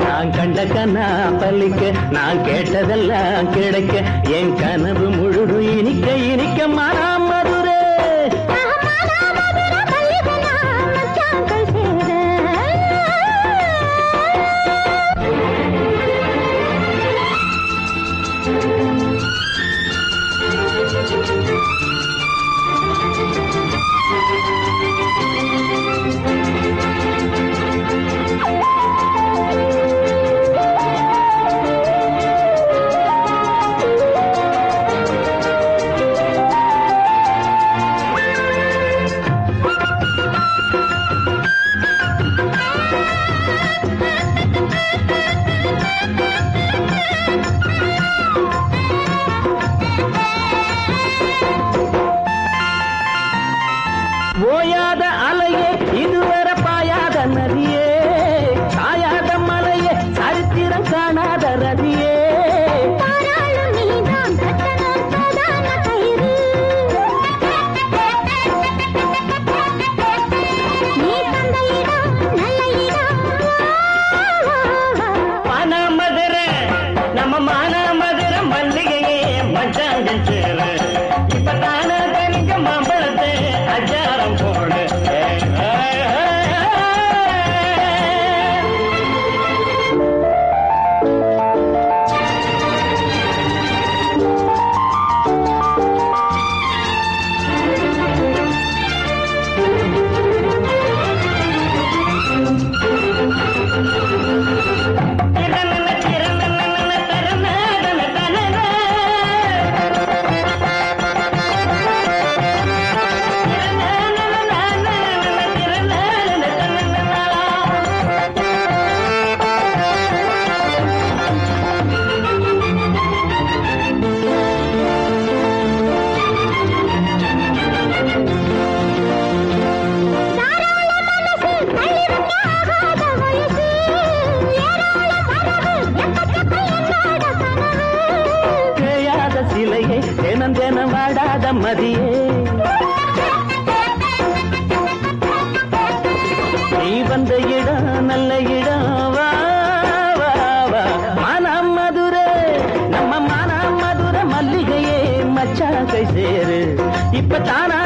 நான் கண்ட கண்ணா பள்ளிக்க நான் கேட்டதெல்லாம் கிடைக்க என் கனவு முழுது இனிக்க இனிக்க மனம் மதுரை ஓயாத அலையே இதுவரை பாயாத நதியே சாயாத மலையே சரித்திரம் காணாத ரதியே மதுரை நம்ம மான மதுரை மல்லிகையே மச்சான் சேர இப்ப தானே தனிக்க மாம்பழத்தை அஜாரம் போடு சிலையே தினம் தினம் வாடாத மதியே நீ வந்த இடம் நல்ல இடம் வா வா வா மனம் மதுரை நம்ம மனம் மதுரை மல்லிகையே மச்சா கை சேரு இப்ப தானா